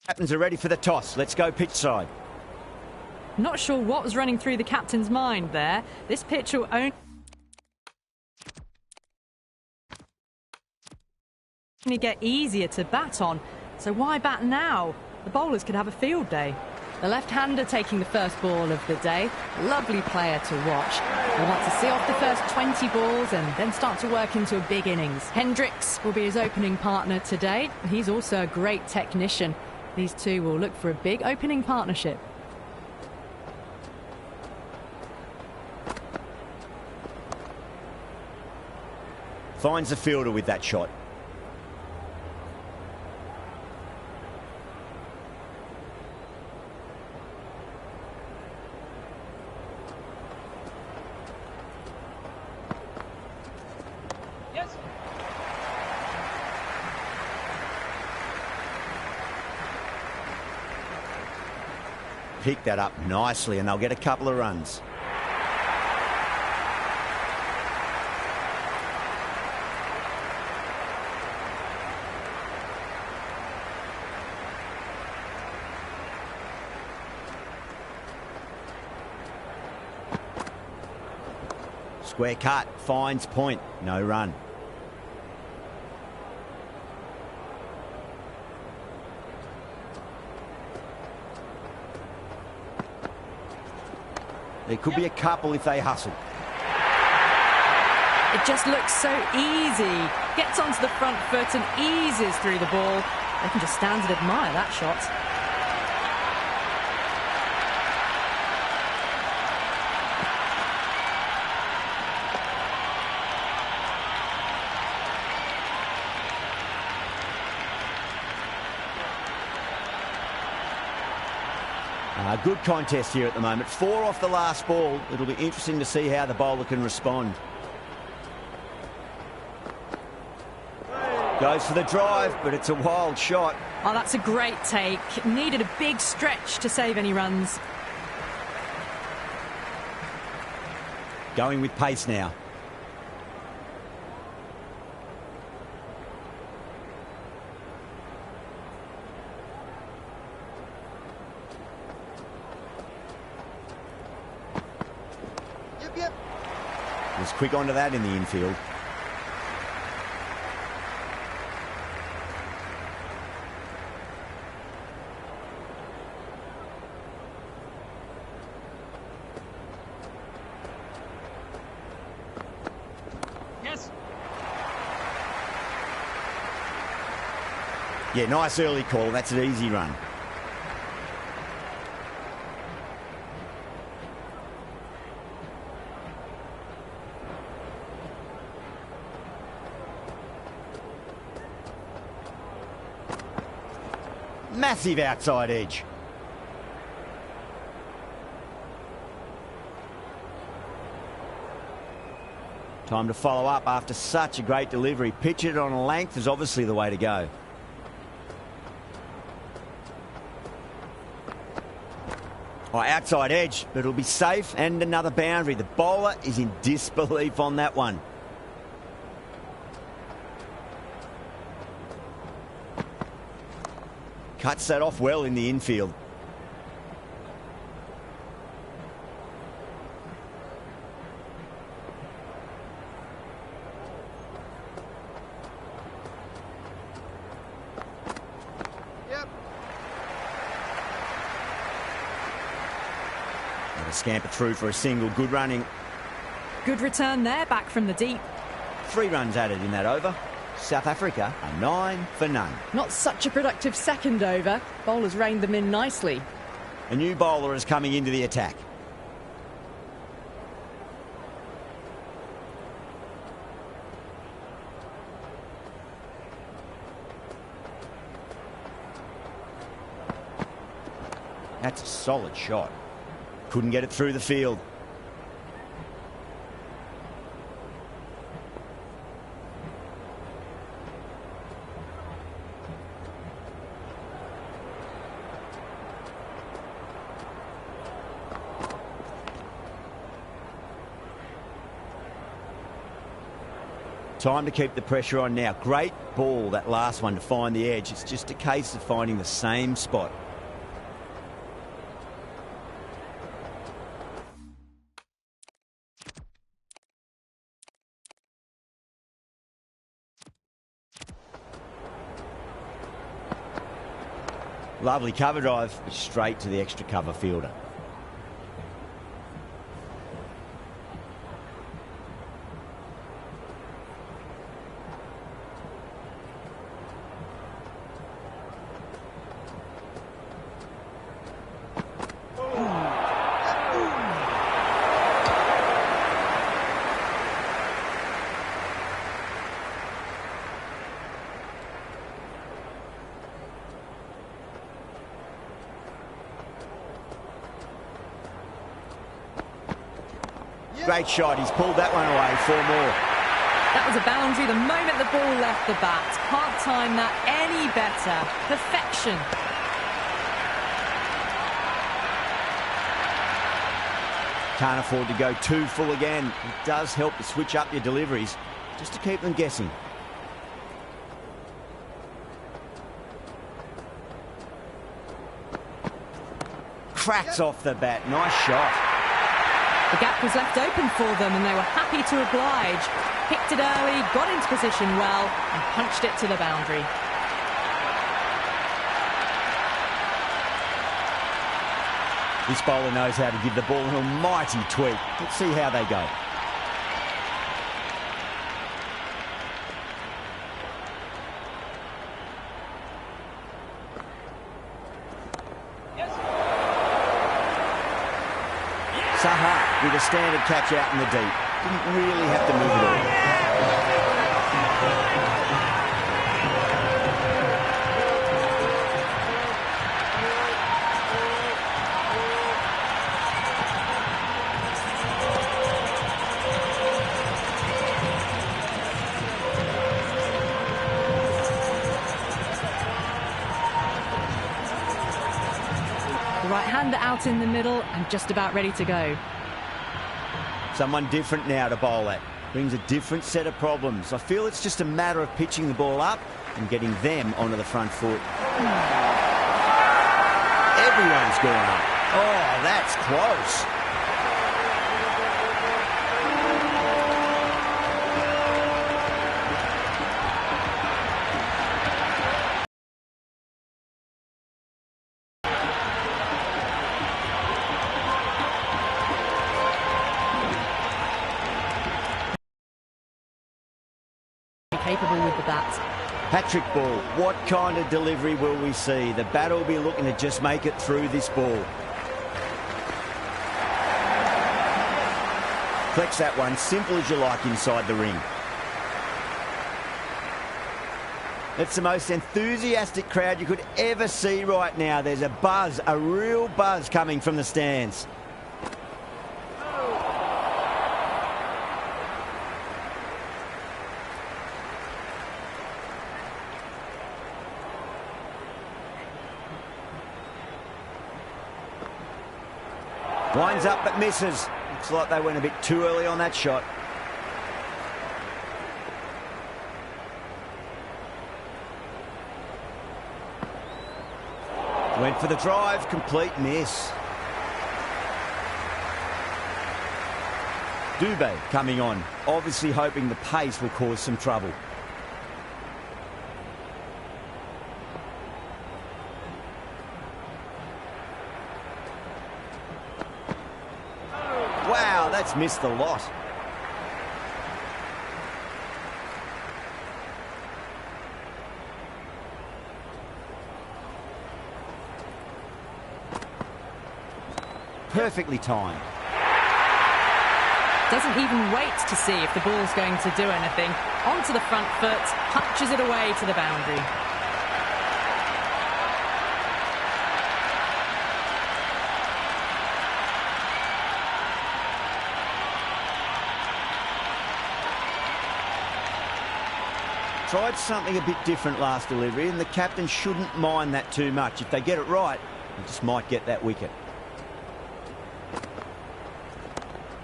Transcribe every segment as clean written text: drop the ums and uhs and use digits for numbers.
Captains are ready for the toss. Let's go pitch side. Not sure what was running through the captain's mind there. This pitch will only get easier to bat on. So why bat now? The bowlers could have a field day. The left-hander taking the first ball of the day. Lovely player to watch. He wants to see off the first 20 balls and then start to work into a big innings. Hendricks will be his opening partner today. He's also a great technician. These two will look for a big opening partnership. Finds the fielder with that shot. Pick that up nicely and they'll get a couple of runs. Square cut, finds point, no run. There could be a couple if they hustle. It just looks so easy. Gets onto the front foot and eases through the ball. They can just stand and admire that shot. Good contest here at the moment. 4 off the last ball. It'll be interesting to see how the bowler can respond. Goes for the drive, but it's a wild shot. Oh, that's a great take. Needed a big stretch to save any runs. Going with pace now. Was quick onto that in the infield. Yes. Yeah, nice early call. That's an easy run. Massive outside edge. Time to follow up after such a great delivery. Pitch it on a length is obviously the way to go. Oh, outside edge, but it'll be safe and another boundary. The bowler is in disbelief on that one. Cuts that off well in the infield. Yep. And a scamper through for a single. Good running. Good return there, back from the deep. 3 runs added in that over. South Africa are 9 for none. Not such a productive second over. Bowlers reined them in nicely. A new bowler is coming into the attack. That's a solid shot. Couldn't get it through the field. Time to keep the pressure on now. Great ball, that last one, to find the edge. It's just a case of finding the same spot. Lovely cover drive, straight to the extra cover fielder. Great shot. He's pulled that one away. 4 more. That was a boundary the moment the ball left the bat. Can't time that any better. Perfection. Can't afford to go too full again. It does help to switch up your deliveries just to keep them guessing. Cracks off the bat. Nice shot. The gap was left open for them and they were happy to oblige. Picked it early, got into position well and punched it to the boundary. This bowler knows how to give the ball an almighty tweak. Let's see how they go. Saha with a standard catch out in the deep. Didn't really have to move it all. Right-hander out in the middle and just about ready to go. Someone different now to bowl at. Brings a different set of problems. I feel it's just a matter of pitching the ball up and getting them onto the front foot. Everyone's gone up. Oh, that's close. Capable with the bat. Patrick ball. What kind of delivery will we see? The batter will be looking to just make it through this ball. Collects that one, simple as you like, inside the ring. It's the most enthusiastic crowd you could ever see right now. There's a buzz, a real buzz coming from the stands. Winds up but misses. Looks like they went a bit too early on that shot. Went for the drive, complete miss. Dubé coming on, obviously hoping the pace will cause some trouble. Wow, that's missed the lot. Perfectly timed. Doesn't even wait to see if the ball's going to do anything. Onto the front foot, punches it away to the boundary. Tried something a bit different last delivery, and the captain shouldn't mind that too much. If they get it right, they just might get that wicket.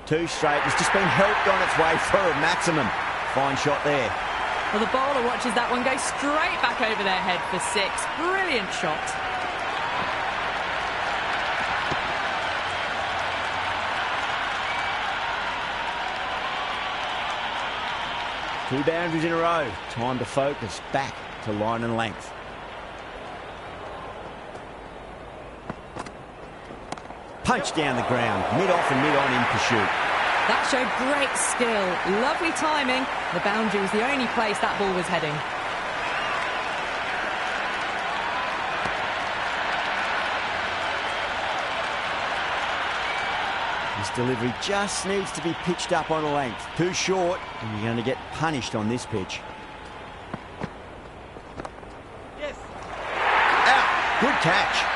Too straight. It's just been helped on its way for a maximum. Fine shot there. Well, the bowler watches that one go straight back over their head for 6. Brilliant shot. Two boundaries in a row. Time to focus back to line and length. Punch down the ground, mid-off and mid-on in pursuit. That showed great skill. Lovely timing. The boundary was the only place that ball was heading. This delivery just needs to be pitched up on a length. Too short, and you're going to get punished on this pitch. Yes. Out. Good catch.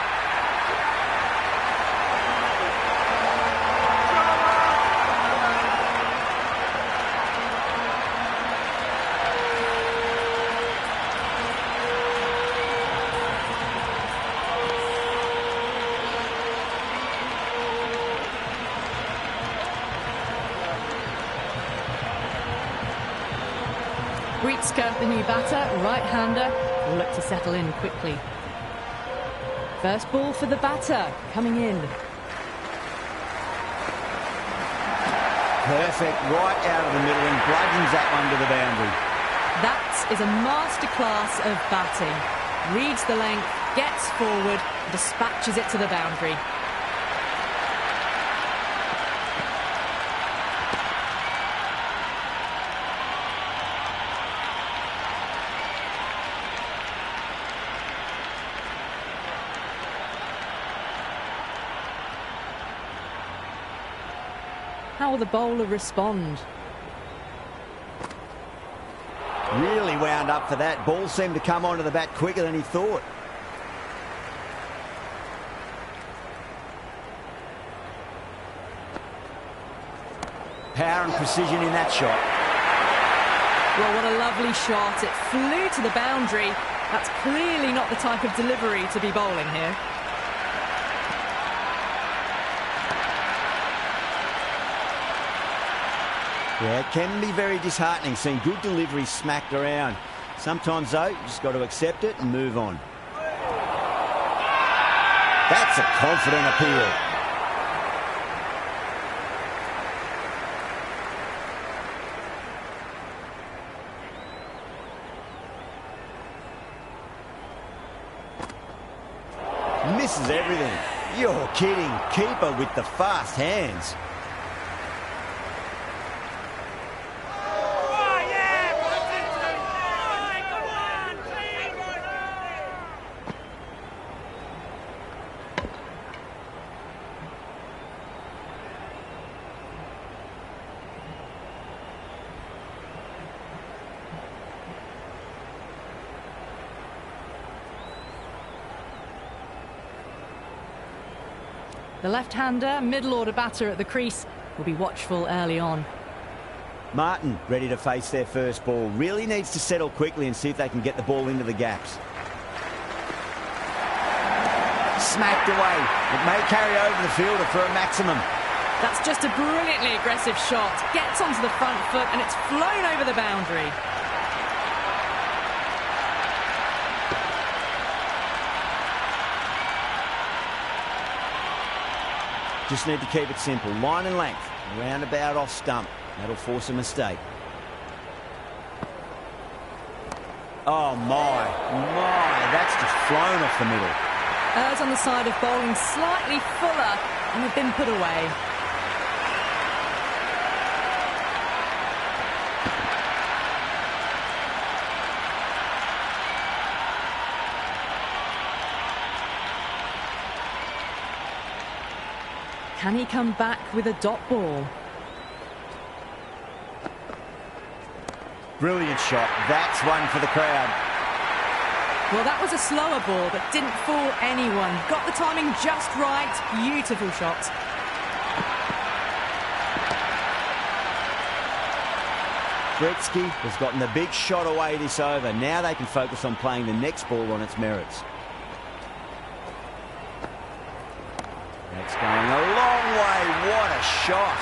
The new batter, right-hander, will look to settle in quickly. First ball for the batter, coming in. Perfect, right out of the middle and bludgeons that one to the boundary. That is a masterclass of batting. Reads the length, gets forward, dispatches it to the boundary. How will the bowler respond? Really wound up for that. Ball seemed to come onto the bat quicker than he thought. Power and precision in that shot. Well, what a lovely shot. It flew to the boundary. That's clearly not the type of delivery to be bowling here. Yeah, it can be very disheartening seeing good delivery smacked around. Sometimes, though, you just got to accept it and move on. That's a confident appeal. Misses everything. You're kidding. Keeper with the fast hands. The left-hander, middle-order batter at the crease, will be watchful early on. Martin ready to face their first ball. Really needs to settle quickly and see if they can get the ball into the gaps. Smacked away. It may carry over the fielder for a maximum. That's just a brilliantly aggressive shot. Gets onto the front foot and it's flown over the boundary. Just need to keep it simple. Line and length. Roundabout off stump. That'll force a mistake. Oh, my. That's just flown off the middle. Errs on the side of bowling slightly fuller and have been put away. Can he come back with a dot ball? Brilliant shot. That's one for the crowd. Well, that was a slower ball, but didn't fool anyone. Got the timing just right. Beautiful shot. Gretzky has gotten the big shot away this over. Now they can focus on playing the next ball on its merits. That's going a long way. What a shot.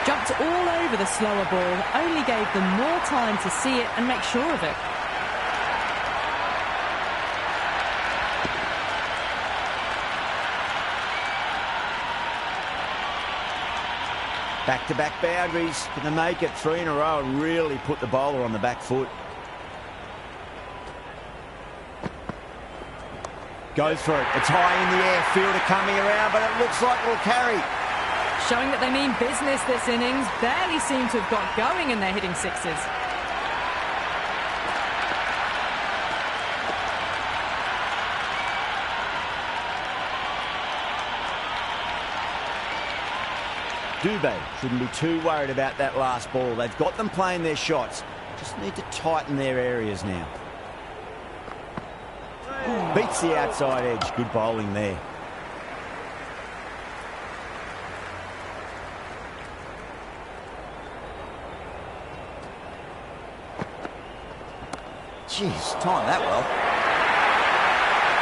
Jumped all over the slower ball, only gave them more time to see it and make sure of it. Back-to-back boundaries. Can they make it 3 in a row and really put the bowler on the back foot? Goes for it. It's high in the air. Fielder coming around, but it looks like it'll carry. Showing that they mean business this innings. Barely seem to have got going and they're hitting sixes. Dubé shouldn't be too worried about that last ball. They've got them playing their shots. Just need to tighten their areas now. Beats the outside edge. Good bowling there. Jeez, timed that well.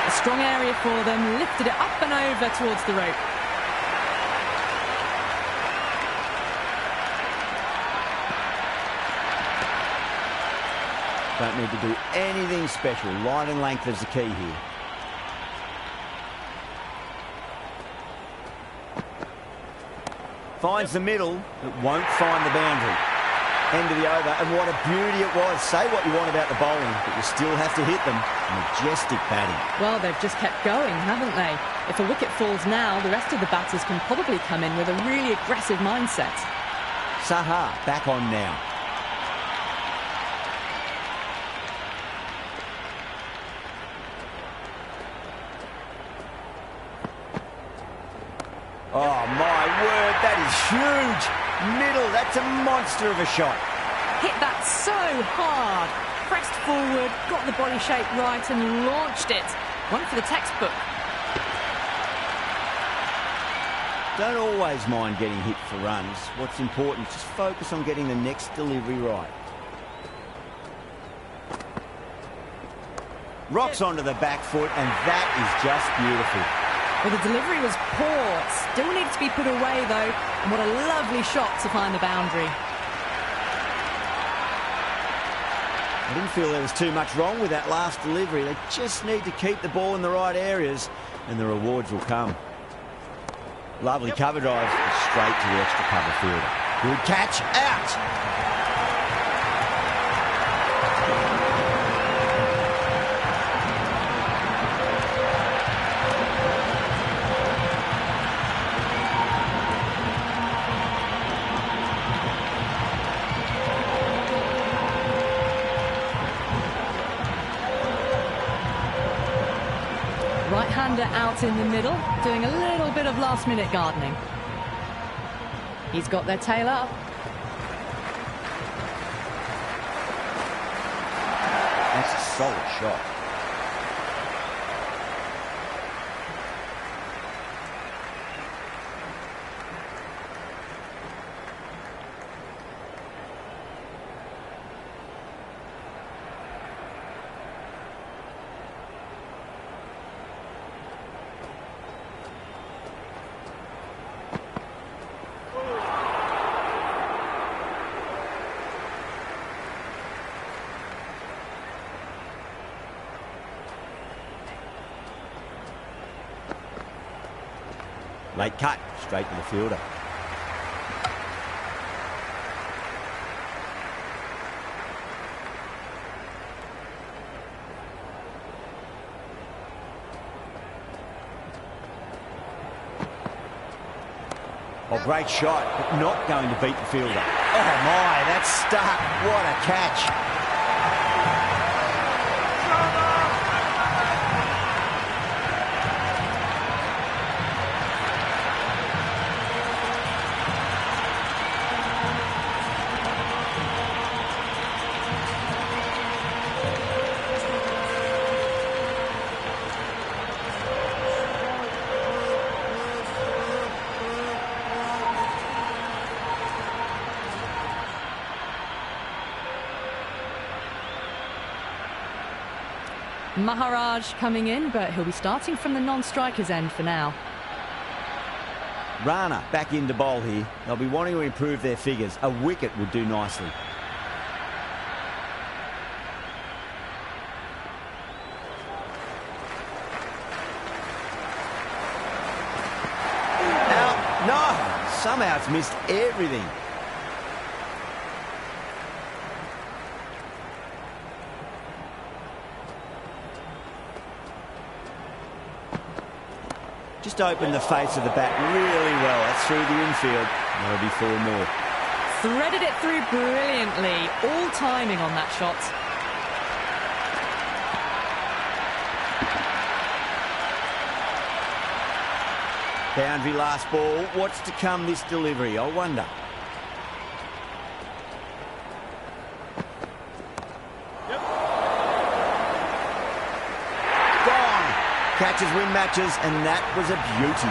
A strong area for them. Lifted it up and over towards the rope. Don't need to do anything special. Line and length is the key here. Finds the middle, but won't find the boundary. End of the over, and what a beauty it was. Say what you want about the bowling, but you still have to hit them. Majestic batting. Well, they've just kept going, haven't they? If a wicket falls now, the rest of the batters can probably come in with a really aggressive mindset. Saha back on now. Oh, my word, that is huge. Middle, that's a monster of a shot. Hit that so hard. Pressed forward, got the body shape right and launched it. One for the textbook. Don't always mind getting hit for runs. What's important is just focus on getting the next delivery right. Rocks onto the back foot, and that is just beautiful. Well, the delivery was poor. Still needs to be put away, though. And what a lovely shot to find the boundary. I didn't feel there was too much wrong with that last delivery. They just need to keep the ball in the right areas, and the rewards will come. Lovely cover drive, straight to the extra cover fielder. Good catch, out! Right-hander out in the middle, doing a little bit of last-minute gardening. He's got their tail up. That's a solid shot. Late cut, straight to the fielder. Oh, great shot, but not going to beat the fielder. Oh my, that's stuck. What a catch. Maharaj coming in, but he'll be starting from the non-striker's end for now. Rana back into bowl here. They'll be wanting to improve their figures. A wicket would do nicely. Out. No! Somehow it's missed everything. Just opened the face of the bat really well. That's through the infield. There'll be 4 more. Threaded it through brilliantly. All timing on that shot. Boundary last ball. What's to come this delivery? I wonder. Catches win matches, and that was a beauty.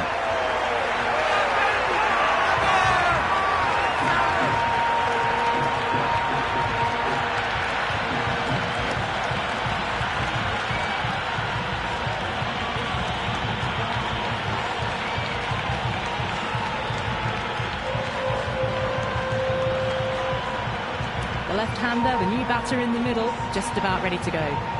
The left-hander, the new batter in the middle, just about ready to go.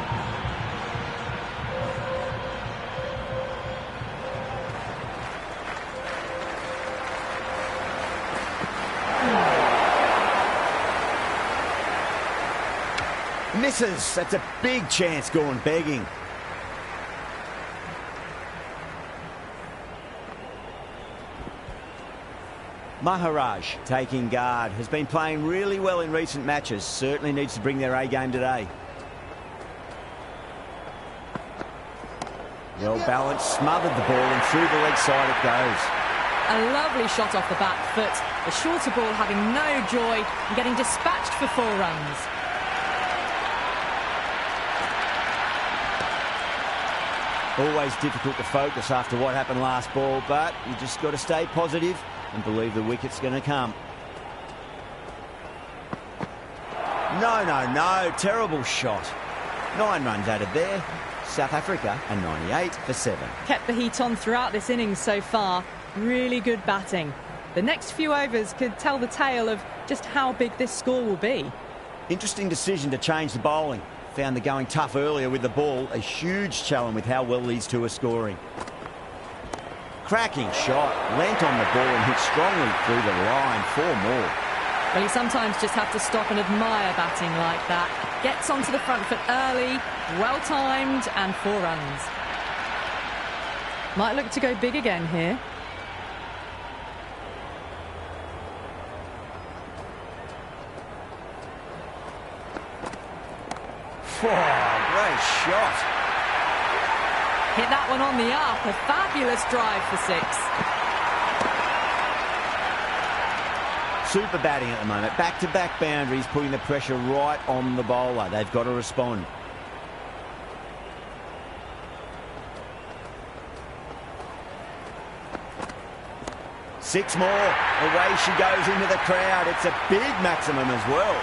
Misses. That's a big chance going begging. Maharaj taking guard. Has been playing really well in recent matches. Certainly needs to bring their A game today. Well balanced, smothered the ball, and through the leg side it goes. A lovely shot off the back foot. The shorter ball having no joy and getting dispatched for 4 runs. Always difficult to focus after what happened last ball, but you just got to stay positive and believe the wicket's going to come. No. Terrible shot. 9 runs added there. South Africa a 98 for 7. Kept the heat on throughout this innings so far. Really good batting. The next few overs could tell the tale of just how big this score will be. Interesting decision to change the bowling. Found the going tough earlier with the ball. A huge challenge with how well these two are scoring. Cracking shot. Lent on the ball and hit strongly through the line. 4 more. Well, you sometimes just have to stop and admire batting like that. Gets onto the front foot early, well-timed, and 4 runs. Might look to go big again here. Oh, great shot. Hit that one on the up. A fabulous drive for 6. Super batting at the moment. Back-to-back boundaries, putting the pressure right on the bowler. They've got to respond. Six more. Away she goes into the crowd. It's a big maximum as well.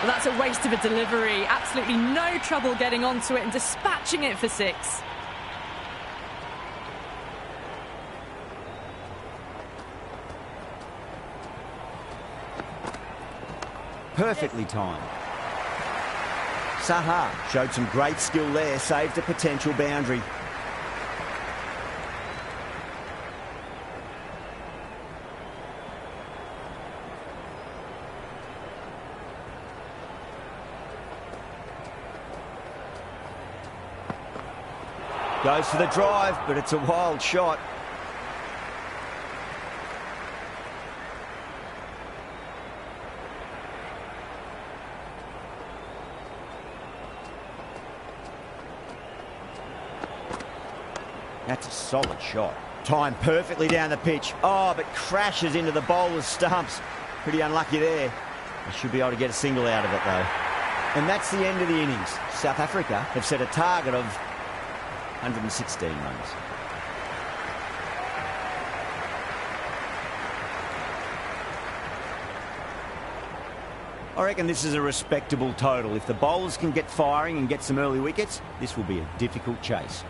Well, that's a waste of a delivery. Absolutely no trouble getting onto it and dispatching it for 6. Perfectly timed. Saha showed some great skill there, saved a potential boundary. Goes for the drive, but it's a wild shot. That's a solid shot. Timed perfectly down the pitch. Oh, but crashes into the bowler's stumps. Pretty unlucky there. They should be able to get a single out of it, though. And that's the end of the innings. South Africa have set a target of 116 runs. I reckon this is a respectable total. If the bowlers can get firing and get some early wickets, this will be a difficult chase.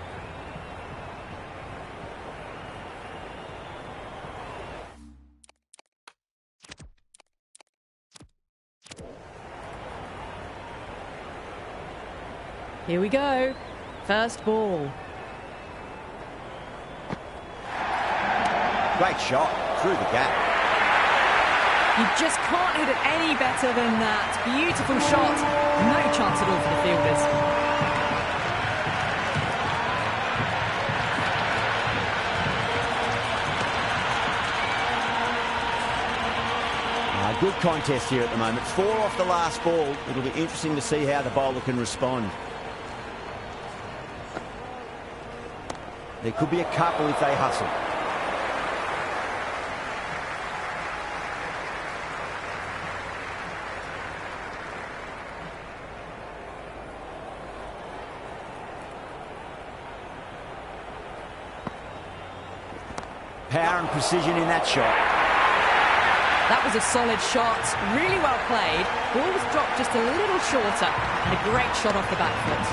Here we go. First ball. Great shot through the gap. You just can't hit it any better than that. Beautiful shot. No chance at all for the fielders. Good contest here at the moment. 4 off the last ball. It'll be interesting to see how the bowler can respond. There could be a couple if they hustle. Power and precision in that shot. That was a solid shot, really well played. Ball was dropped just a little shorter, and a great shot off the back foot.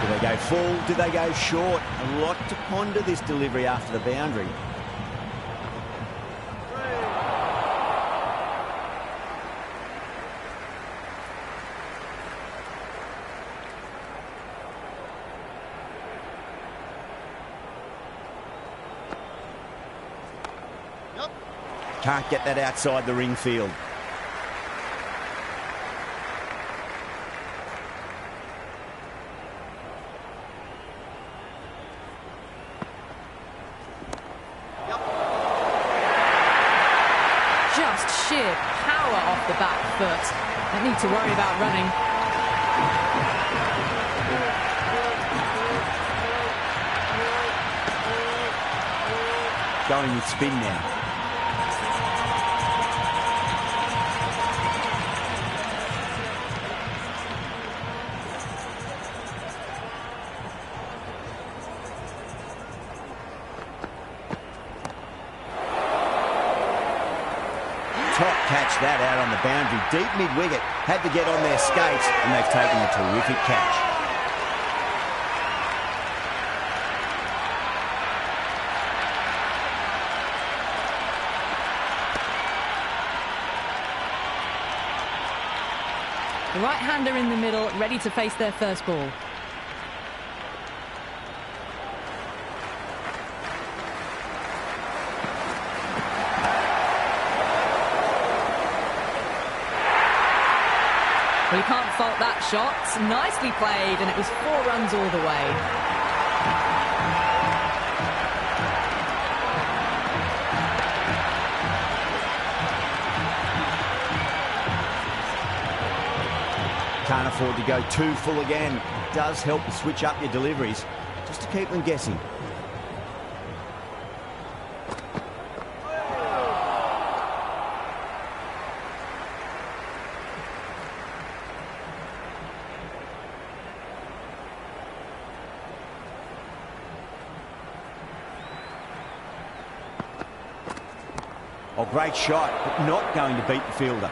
Do they go full? Do they go short? A lot to ponder this delivery after the boundary. Can't get that outside the ring field. Just sheer power off the back foot. Don't need to worry about running. Going with spin now. Top catch that out on the boundary. Deep mid-wicket. Had to get on their skates, and they've taken a terrific catch. The right-hander in the middle, ready to face their first ball. Well, you can't fault that shot. Nicely played, and it was 4 runs all the way. Can't afford to go too full again. It does help to switch up your deliveries, just to keep them guessing. Oh, great shot, but not going to beat the fielder.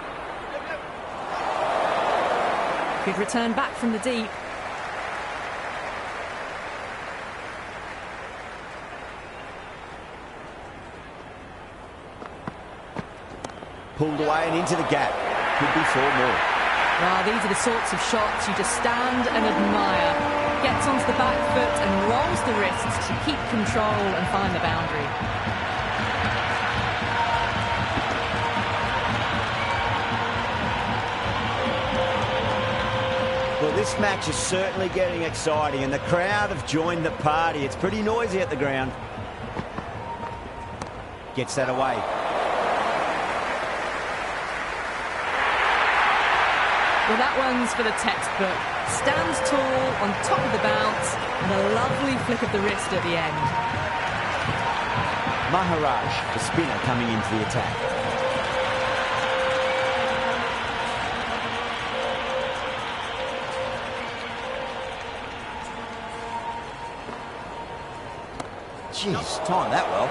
Good return back from the deep. Pulled away and into the gap. Could be 4 more. Well, these are the sorts of shots you just stand and admire. Gets onto the back foot and rolls the wrists to keep control and find the boundary. Well, this match is certainly getting exciting, and the crowd have joined the party. It's pretty noisy at the ground. Gets that away. Well, that one's for the textbook. Stands tall on top of the bounce, and a lovely flick of the wrist at the end. Maharaj, the spinner, coming into the attack. Jeez, timed that well.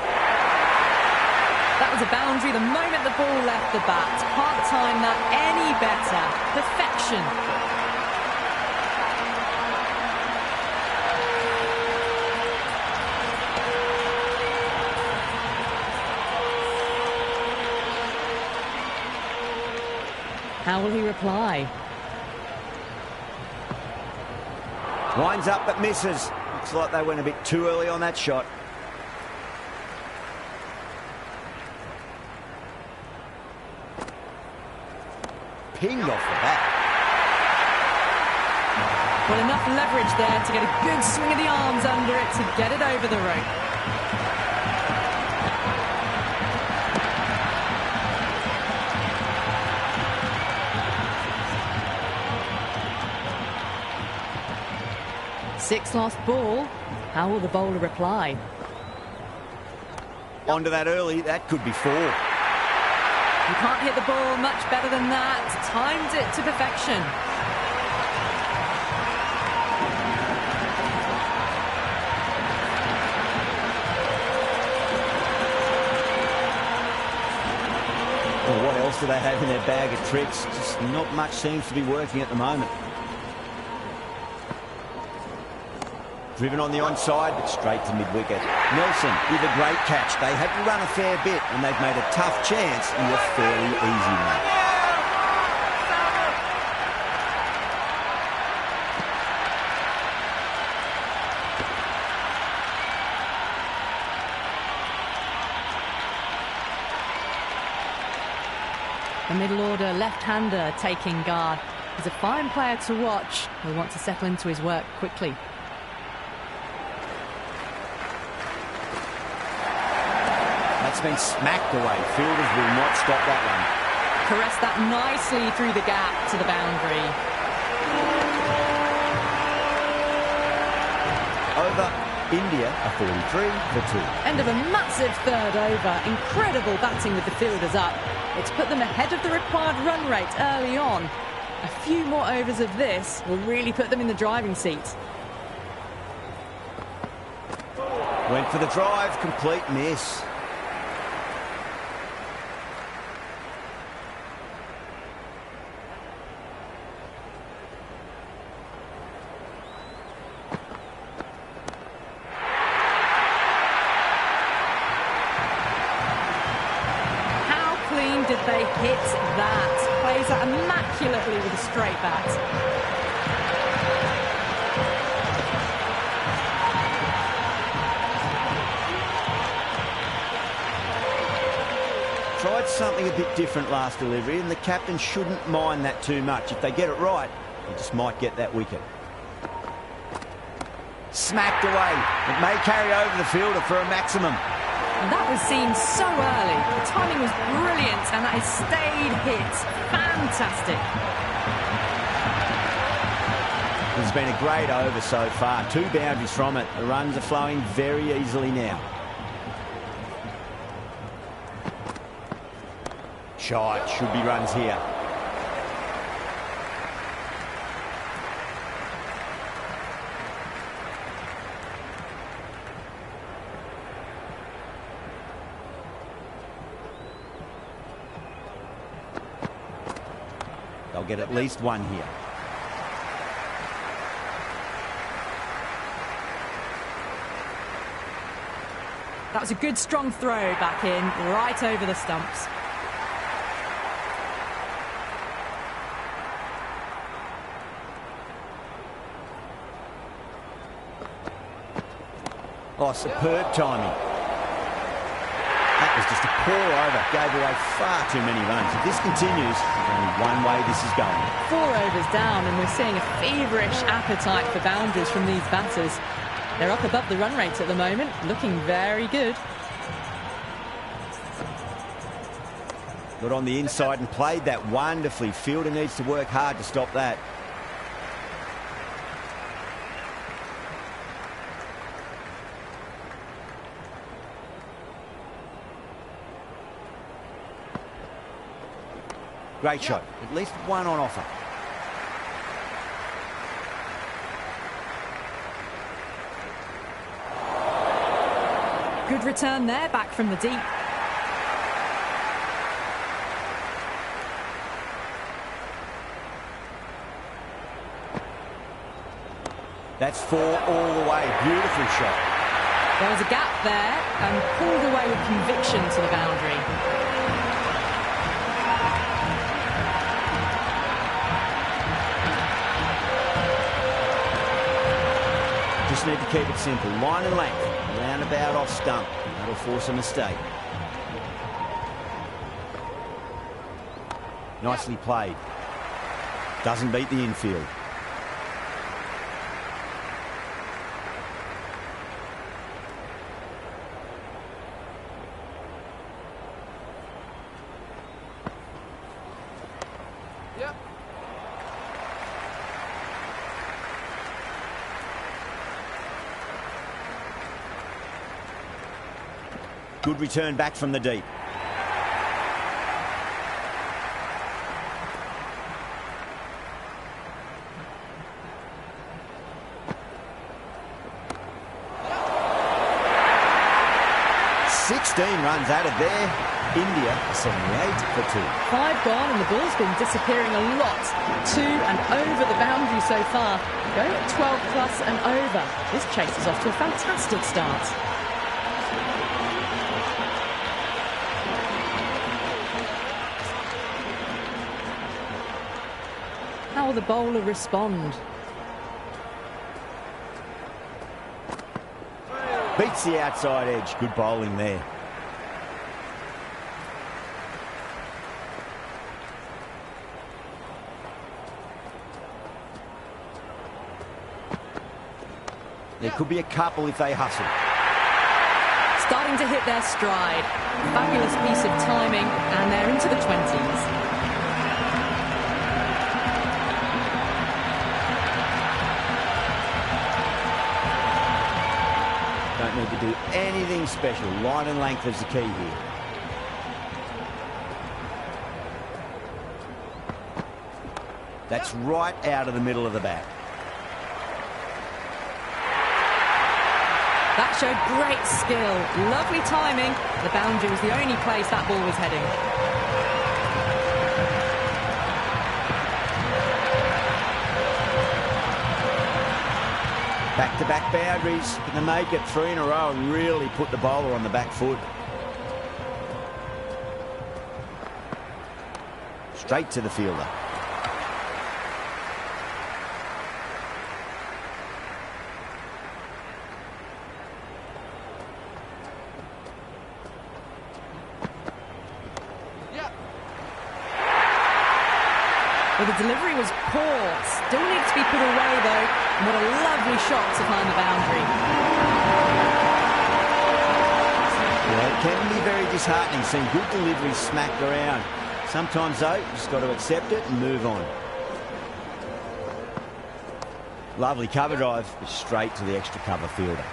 That was a boundary the moment the ball left the bat. Can't time that any better. Perfection. How will he reply? Winds up but misses. Looks like they went a bit too early on that shot. Pinged off the bat. Well, enough leverage there to get a good swing of the arms under it to get it over the rope. Six lost ball. How will the bowler reply? Onto that early, that could be four. You can't hit the ball much better than that. Timed it to perfection. Well, what else do they have in their bag of tricks? Just not much seems to be working at the moment. Driven on the onside, but straight to mid-wicket. Nelson with a great catch. They had to run a fair bit, and they've made a tough chance into a fairly easy one. The middle order left-hander taking guard. He's a fine player to watch. He'll want to settle into his work quickly. That's been smacked away. Fielders will not stop that one. Caressed that nicely through the gap to the boundary. Over, India are 43 for 2. End of a massive third over. Incredible batting with the fielders up. It's put them ahead of the required run rate early on. A few more overs of this will really put them in the driving seat. Went for the drive, complete miss. Did they hit that? Plays that immaculately with a straight bat. Tried something a bit different last delivery, and the captain shouldn't mind that too much. If they get it right, they just might get that wicket. Smacked away. It may carry over the fielder for a maximum. And that was seen so early. The timing was brilliant, and that has stayed hit. Fantastic. It's been a great over so far. 2 boundaries from it. The runs are flowing very easily now. Shot. Should be runs here. They'll get at least one here. That was a good strong throw back in, right over the stumps. Oh, superb timing. That was just a poor over. Gave away far too many runs. If this continues, there's only one way this is going. 4 overs down, and we're seeing a feverish appetite for boundaries from these batters. They're up above the run rate at the moment, looking very good. Got on the inside and played that wonderfully. Fielder needs to work hard to stop that. Great shot. At least one on offer. Good return there, back from the deep. That's 4 all the way. Beautiful shot. There was a gap there and pulled away with conviction to the boundary. Just need to keep it simple. Line and length. Roundabout off stump. That'll force a mistake. Nicely played. Doesn't beat the infield. Yep. Good return back from the deep. Runs added there. India 78 for 2. 5 gone and the ball's been disappearing a lot to and over the boundary so far. Going at 12 plus and over. This chase is off to a fantastic start. How will the bowler respond? Beats the outside edge. Good bowling there. There could be a couple if they hustle. Starting to hit their stride. Fabulous piece of timing, and they're into the 20s. Don't need to do anything special. Line and length is the key here. That's right out of the middle of the bat. That showed great skill. Lovely timing. The boundary was the only place that ball was heading. Back-to-back boundaries. Can they make it 3 in a row and really put the bowler on the back foot? Straight to the fielder. Well, the delivery was poor. Still needs to be put away, though. And what a lovely shot to find the boundary. Yeah, it can be very disheartening seeing good deliveries smacked around. Sometimes, though, you've just got to accept it and move on. Lovely cover drive, straight to the extra cover fielder.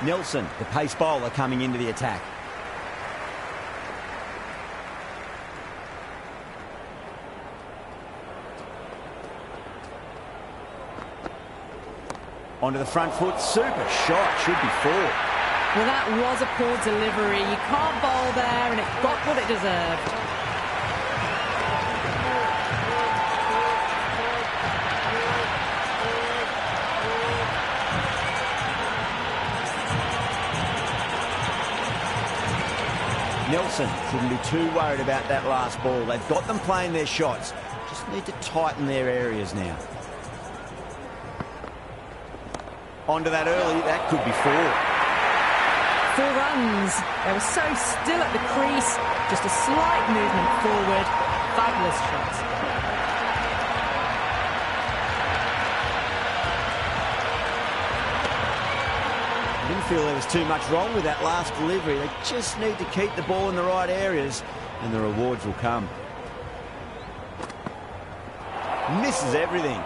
Nelson, the pace bowler, coming into the attack. Onto the front foot, super shot, should be 4. Well, that was a poor delivery. You can't bowl there, and it got what it deserved. Nelson shouldn't be too worried about that last ball. They've got them playing their shots. Just need to tighten their areas now. Onto that early, that could be 4. 4 runs. They were so still at the crease. Just a slight movement forward. Fabulous shots. I didn't feel there was too much wrong with that last delivery. They just need to keep the ball in the right areas and the rewards will come. Misses everything.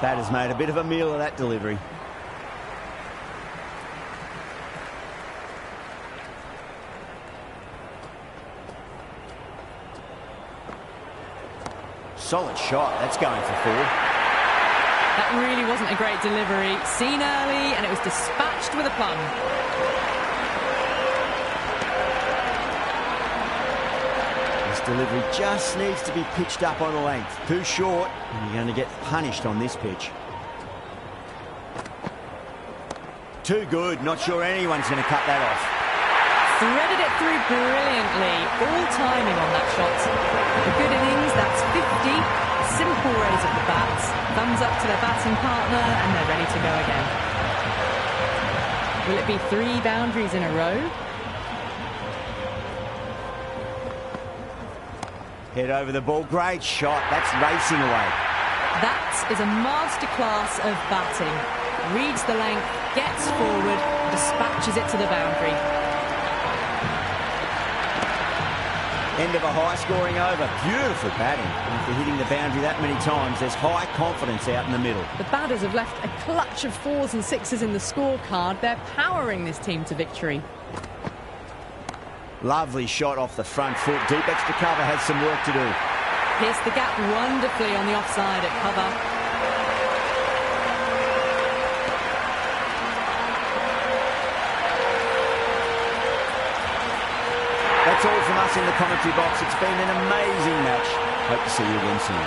Batter's made a bit of a meal of that delivery. Solid shot. That's going for 4. That really wasn't a great delivery. Seen early, and it was dispatched with a plum. This delivery just needs to be pitched up on the length. Too short, and you're going to get punished on this pitch. Too good. Not sure anyone's going to cut that off. Threaded it through brilliantly. All timing on that shot. A good innings, that's 50. Simple raise of the bats. Thumbs up to their batting partner, and they're ready to go again. Will it be 3 boundaries in a row? Head over the ball. Great shot. That's racing away. That is a masterclass of batting. Reads the length, gets forward, dispatches it to the boundary. End of a high-scoring over. Beautiful batting. After hitting the boundary that many times, there's high confidence out in the middle. The batters have left a clutch of 4s and 6s in the scorecard. They're powering this team to victory. Lovely shot off the front foot. Deep extra cover has some work to do. Pierced the gap wonderfully on the offside at cover. That's all from us in the commentary box. It's been an amazing match. Hope to see you again soon.